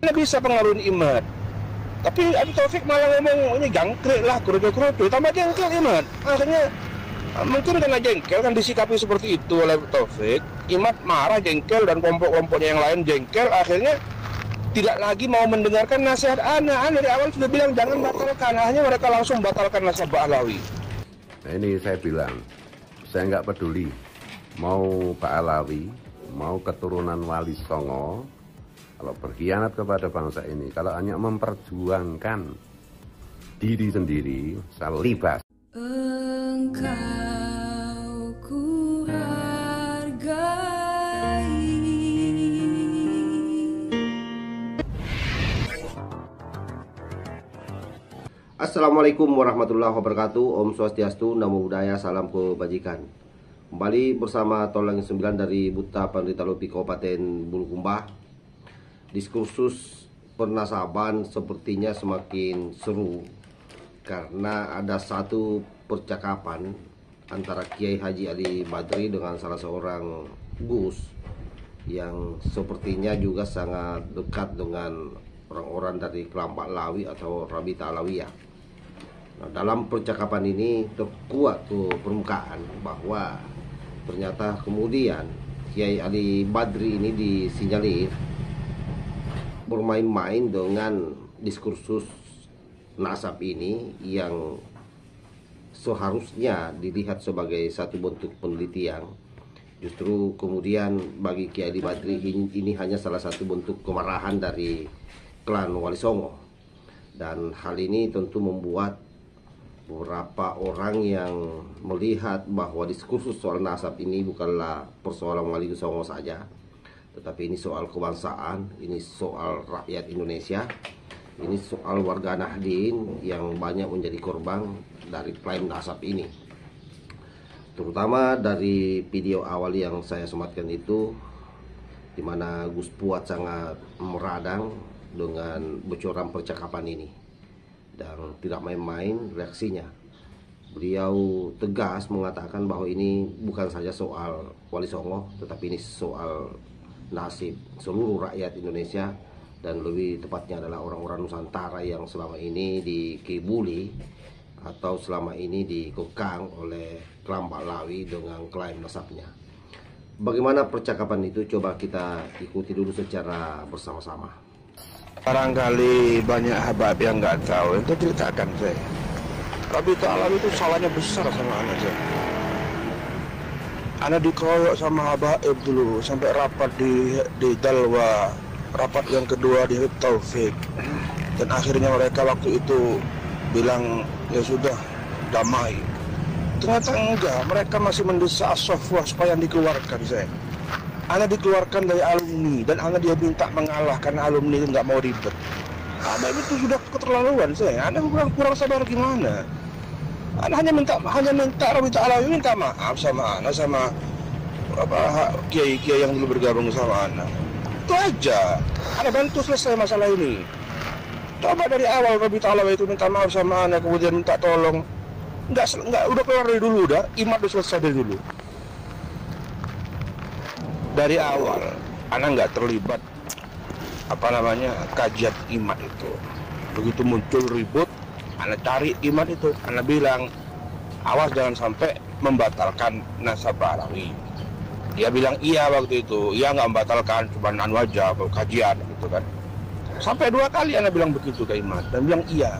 Anda bisa pengaruhin Imad. Tapi Abi Taufik malah ngomong ini jangkrik lah, kerudu-kerudu, tambah jengkel Imad. Akhirnya mungkin karena jengkel kan disikapi seperti itu oleh Abi Taufik. Imad marah, jengkel, dan kelompok-kelompoknya yang lain jengkel. Akhirnya tidak lagi mau mendengarkan nasihat Ana. Ana dari awal sudah bilang jangan batalkan. Akhirnya mereka langsung batalkan nasihat Pak Alawi. Nah ini saya bilang, saya nggak peduli mau Pak Alawi, mau keturunan Wali Songo, kalau berkhianat kepada bangsa ini, kalau hanya memperjuangkan diri sendiri, saya libas. Engkau ku hargai. Assalamualaikum warahmatullahi wabarakatuh. Om Swastiastu, Namo Buddhaya, salam kebajikan. Kembali bersama Tolong 9 dari Buta Pandita Lopi Kabupaten Bulukumba. Diskursus pernasaban sepertinya semakin seru karena ada satu percakapan antara Kiai Haji Ali Badri dengan salah seorang Gus yang sepertinya juga sangat dekat dengan orang-orang dari kelompok Lawi atau Rabita Alawiyah. Nah, dalam percakapan ini terkuat ke permukaan bahwa ternyata kemudian Kiai Ali Badri ini disinyalir bermain-main dengan diskursus nasab ini yang seharusnya dilihat sebagai satu bentuk penelitian. Justru kemudian bagi Kiai Ali Badri ini hanya salah satu bentuk kemarahan dari klan Wali Songo. Dan hal ini tentu membuat beberapa orang yang melihat bahwa diskursus soal nasab ini bukanlah persoalan Wali Songo saja, tetapi ini soal kebangsaan, ini soal rakyat Indonesia, ini soal warga Nahdien yang banyak menjadi korban dari klaim nasab ini. Terutama dari video awal yang saya sematkan itu, di mana Gus Puat sangat meradang dengan bocoran percakapan ini. Dan tidak main-main reaksinya. Beliau tegas mengatakan bahwa ini bukan saja soal Wali Songo, tetapi ini soal nasib seluruh rakyat Indonesia, dan lebih tepatnya adalah orang-orang Nusantara yang selama ini dikibuli atau selama ini dikekang oleh kelompok Lawi dengan klaim nasabnya. Bagaimana percakapan itu? Coba kita ikuti dulu secara bersama-sama. Barangkali banyak habab yang nggak tahu, itu ceritakan saya. Rabita Alawi itu salahnya besar sama anak saya. Anak dikeroyok sama habaib dulu sampai rapat di Dalwa, rapat yang kedua di Habib Taufik, dan akhirnya mereka waktu itu bilang ya sudah damai. Ternyata enggak, mereka masih mendesak Sofwa supaya dikeluarkan saya. Ana dikeluarkan dari alumni dan Ana dia minta mengalah karena alumni itu nggak mau ribet. Ana itu sudah keterlaluan saya. Ana kurang sabar gimana? Ana hanya minta Rabita Alawi minta maaf sama Ana, sama kiai-kiai yang dulu bergabung sama Ana. Itu aja. Ana bantu selesai masalah ini. Coba dari awal Rabita Alawi itu minta maaf sama Ana, kemudian minta tolong. Enggak udah keluar dari dulu dah. Imad udah selesai dari dulu. Dari awal Ana nggak terlibat kajian Imad itu. Begitu muncul ribut, Ana cari Imad itu, Ana bilang awas jangan sampai membatalkan nasab Alawi. Dia bilang iya waktu itu, iya nggak membatalkan, cuma aja kajian gitu kan. Sampai 2 kali Ana bilang begitu ke Imad dan bilang iya.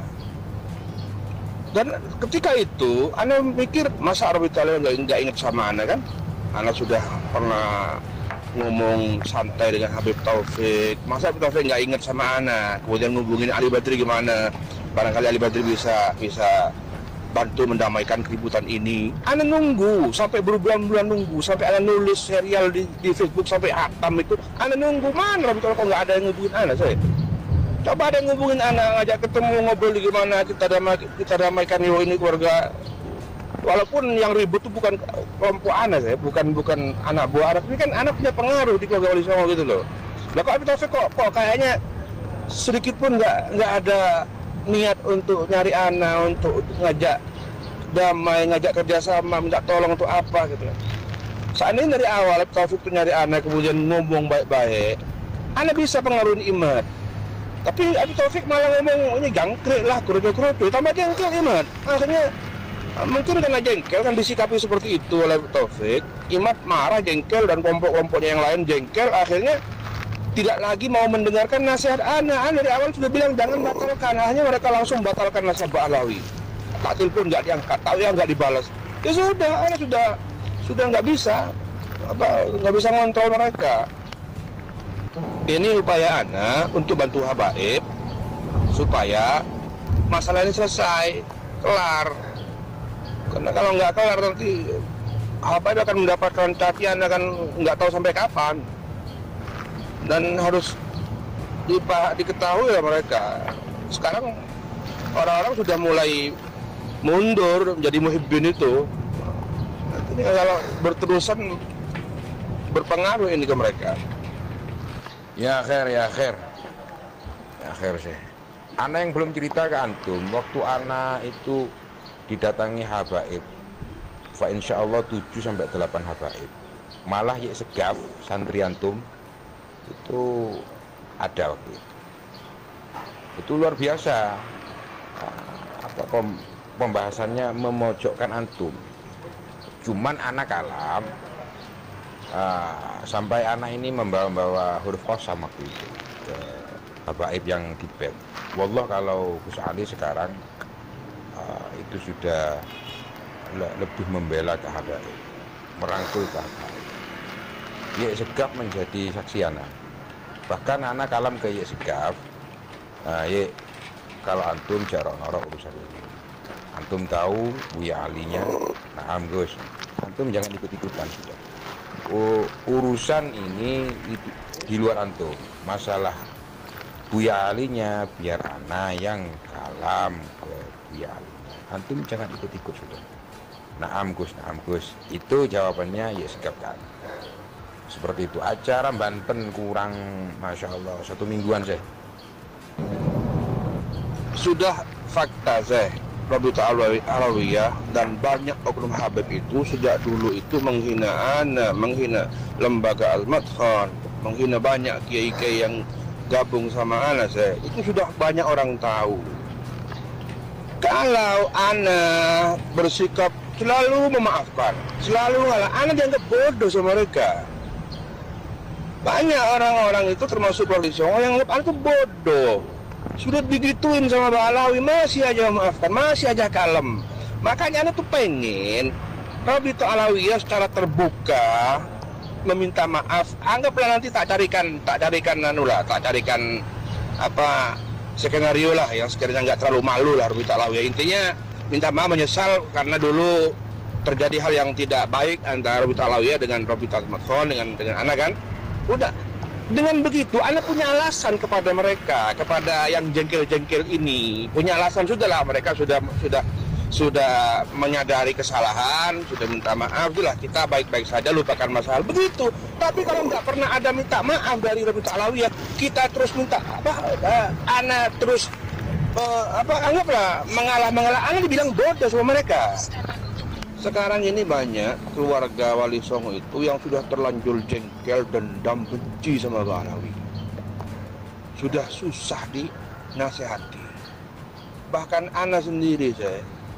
Dan ketika itu Ana mikir masa Rabita Alawi nggak ingat sama Ana kan? Ana sudah pernah ngomong santai dengan Habib Taufik, masa Habib Taufik nggak ingat sama Ana, kemudian ngubungin Ali Badri gimana, barangkali Ali Badri bisa bantu mendamaikan keributan ini. Ana nunggu sampai berbulan-bulan, nunggu sampai Ana nulis serial di Facebook sampai hatam itu, Ana nunggu mana Habib Taufik kok nggak ada yang ngubungin Ana saya. Coba ada yang ngubungin Ana, ngajak ketemu, ngobrol di gimana, kita damaikan ini keluarga. Walaupun yang ribut itu bukan kelompok Ana saya, bukan anak buah Ana, tapi kan Ana punya pengaruh di keluarga Wali Songo gitu loh. Lah kok Habib Taufik kok kayaknya sedikit pun nggak ada niat untuk nyari Ana, untuk ngajak damai, ngajak kerjasama, minta tolong untuk apa gitu. Saat ini dari awal Habib Taufik tuh nyari Ana, kemudian ngomong baik-baik, Ana bisa pengaruhin Imad. Tapi Abi Taufik malah ngomong ini jangkrik lah, kerudu-kerudu, tambah jengkel Imad. Akhirnya mungkin karena jengkel kan disikapi seperti itu oleh Abi Taufik. Imad marah, jengkel, dan kelompok-kelompoknya yang lain jengkel. Akhirnya tidak lagi mau mendengarkan nasihat Ana. Ana dari awal sudah bilang jangan batalkan. Akhirnya mereka langsung batalkan nasihat Mbak Alawi. Tak telepon nggak diangkat, tahu ya nggak dibalas. Ya sudah, Ana sudah nggak bisa ngontrol mereka. Ini upaya Ana untuk bantu Habaib supaya masalah ini selesai, kelar. Karena kalau nggak kelar nanti Habaib akan mendapatkan cacian, akan nggak tahu sampai kapan. Dan harus diketahui ya mereka. Sekarang orang-orang sudah mulai mundur menjadi muhibbin itu. Ini kalau berterusan berpengaruh ini ke mereka. Ya khair sih. Ana yang belum cerita ke antum, waktu Ana itu didatangi Habaib, fa insyaallah 7-8 Habaib. Malah ya segaf santri antum itu ada waktu itu. Itu luar biasa. Pembahasannya memojokkan antum. Cuman anak kalam. Sampai anak ini membawa huruf qasam waktu itu ke Habaib yang di bed. Wallah kalau Gus Ali sekarang itu sudah lebih membela ke Habaib, merangkul ke Habaib. Ye Segaf menjadi saksi anak. Bahkan anak kalam ke Ye Segaf. Ye kalau antum jarok norok urusan ini. Antum tahu Buya Alinya, naam Gus. Antum jangan ikut-ikutan sudah. Urusan ini di luar antum. Masalah Buya Alinya biar ana yang kalam ke Buya Ali. Antum jangan ikut-ikut sudah. Naam Gus. Itu jawabannya ya Segafkan. Seperti itu. Acara Banten kurang, masya Allah, 1 mingguan saya. Sudah fakta saya. Rabita Alawiyah dan banyak oknum Habib itu sejak dulu itu menghina Ana, menghina lembaga Al-Madkhan, menghina banyak kiai-kiai yang gabung sama Ana. Saya itu sudah banyak orang tahu. Kalau Ana bersikap selalu memaafkan, selalu ngalah, Ana dianggap bodoh sama mereka. Banyak orang-orang itu termasuk polisi yang anggap Ana itu bodoh. Sudah digituin sama Mbak Alawi, masih aja memaafkan, masih aja kalem. Makanya Ana tuh pengen Rabita Alawiyah secara terbuka meminta maaf. Anggaplah nanti tak carikan apa skenario lah yang sekiranya nggak terlalu malu lah Rabita Alawiyah. Intinya minta maaf, menyesal karena dulu terjadi hal yang tidak baik antara Rabita Alawiyah dengan Rabita Al-Madkhan dengan Ana kan. Udah. Dengan begitu, Ana punya alasan kepada mereka, kepada yang jengkel-jengkel ini. Punya alasan sudahlah, mereka sudah menyadari kesalahan, sudah minta maaf, itulah kita baik-baik saja, lupakan masalah. Begitu. Tapi kalau nggak pernah ada minta maaf dari Rabita Alawiyah, kita terus minta Ana terus anggaplah mengalah, Ana dibilang bodoh sama mereka. Sekarang ini banyak keluarga Wali Songo itu yang sudah terlanjur jengkel, dendam, benci sama Mbak Alawi. Sudah susah dinasehati. Bahkan Ana sendiri,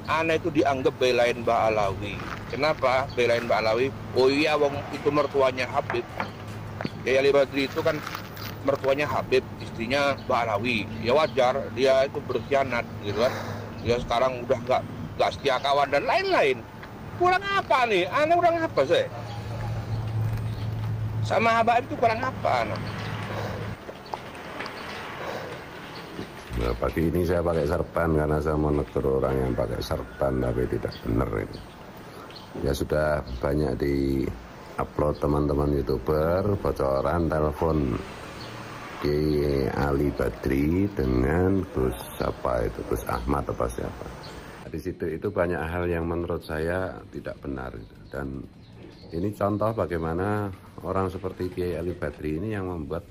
Ana itu dianggap belain Mbak Alawi. Kenapa belain Mbak Alawi? Oh iya, wong itu mertuanya Habib. Kiai Ali Badri itu kan mertuanya Habib, istrinya Mbak Alawi. Ya wajar, dia itu berkhianat, gitu kan. Dia sekarang udah nggak setia kawan dan lain-lain. Kurang apa nih? Ana kurang apa sih? Sama Habaib itu kurang apa? Nah, pagi ini saya pakai serban karena saya mau negur orang yang pakai serban tapi tidak benar ini. Ya sudah banyak di upload teman-teman YouTuber bocoran telepon Kiai Ali Badri dengan Gus Ahmad apa siapa. Di situ itu banyak hal yang menurut saya tidak benar dan ini contoh bagaimana orang seperti Kiai Ali Badri ini yang membuat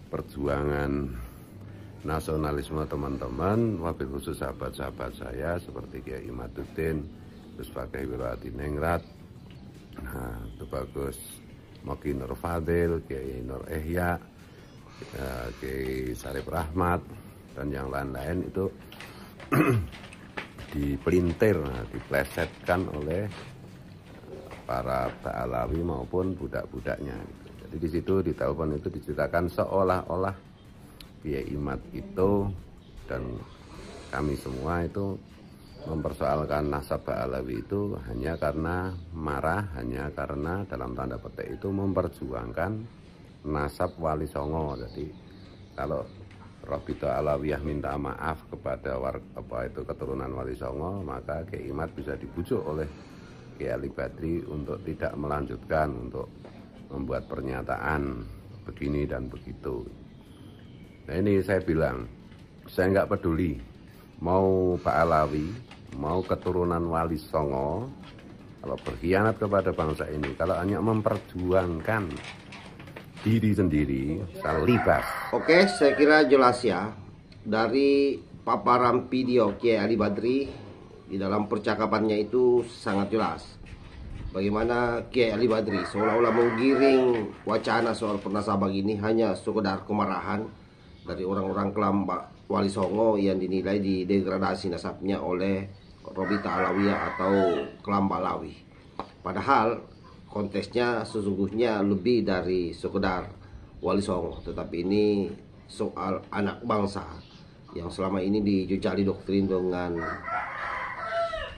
perjuangan nasionalisme teman-teman, wabil khusus sahabat-sahabat saya seperti Kiai Imaduddin, Gus Fakih Wiradi Nengrat, itu bagus, Moki Nur Fadil, Kiai Nur Ehya, Kiai Sarip Rahmat dan yang lain-lain itu dipelintir, diplesetkan oleh para Ba'alawi maupun budak-budaknya. Jadi di situ di telepon itu diceritakan seolah-olah Kiai Imad itu dan kami semua itu mempersoalkan nasab Ba'alawi itu hanya karena marah, hanya karena dalam tanda petik itu memperjuangkan nasab Wali Songo. Jadi kalau Rabita Alawiyah minta maaf kepada keturunan Wali Songo, maka Kiai Imad bisa dibujuk oleh Kiai Ali Badri untuk tidak melanjutkan, untuk membuat pernyataan begini dan begitu. Nah ini saya bilang, saya nggak peduli mau Pak Alawi, mau keturunan Wali Songo, kalau berkhianat kepada bangsa ini, kalau hanya memperjuangkan diri sendiri, saya libas. Oke, saya kira jelas ya. Dari paparan video Kiai Ali Badri di dalam percakapannya itu sangat jelas. Bagaimana Kiai Ali Badri seolah-olah menggiring wacana soal pernasabang ini hanya sekedar kemarahan dari orang-orang klan Wali Songo yang dinilai didegradasi nasabnya oleh Robita Alawiyah atau klan Ba'alawi. Padahal konteksnya sesungguhnya lebih dari sekedar Wali Songo, tetapi ini soal anak bangsa yang selama ini dijejali doktrin dengan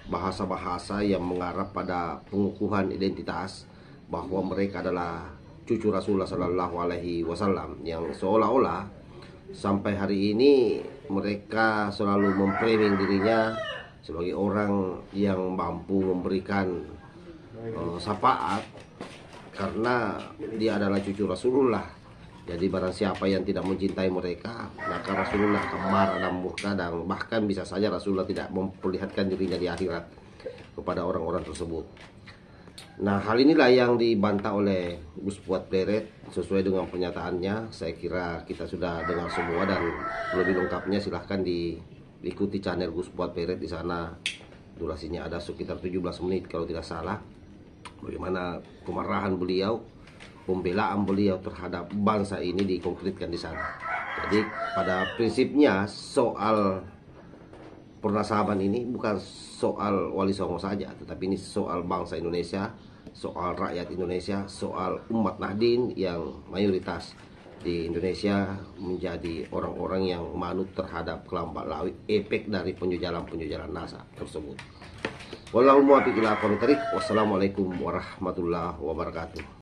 bahasa-bahasa yang mengarah pada pengukuhan identitas bahwa mereka adalah cucu Rasulullah Shallallahu Alaihi Wasallam, yang seolah-olah sampai hari ini mereka selalu memframing dirinya sebagai orang yang mampu memberikan syafaat karena dia adalah cucu Rasulullah. Jadi barang siapa yang tidak mencintai mereka, maka Rasulullah akan marah dan murka, dan bahkan bisa saja Rasulullah tidak memperlihatkan dirinya di akhirat kepada orang-orang tersebut. Nah, hal inilah yang dibantah oleh Gus Fuad Pleret sesuai dengan pernyataannya. Saya kira kita sudah dengar semua, dan lebih lengkapnya silahkan diikuti channel Gus Fuad Pleret. Di sana durasinya ada sekitar 17 menit kalau tidak salah. Bagaimana kemarahan beliau, pembelaan beliau terhadap bangsa ini dikonkretkan di sana. Jadi pada prinsipnya soal pernasaban ini bukan soal Wali Songo saja, tetapi ini soal bangsa Indonesia, soal rakyat Indonesia, soal umat Nahdien yang mayoritas di Indonesia menjadi orang-orang yang manut terhadap klan Ba'alawi, efek dari penjejalan-penjejalan nasab tersebut. Wallahul muwaffiq ila aqwamit thoriq. Wassalamualaikum warahmatullahi wabarakatuh.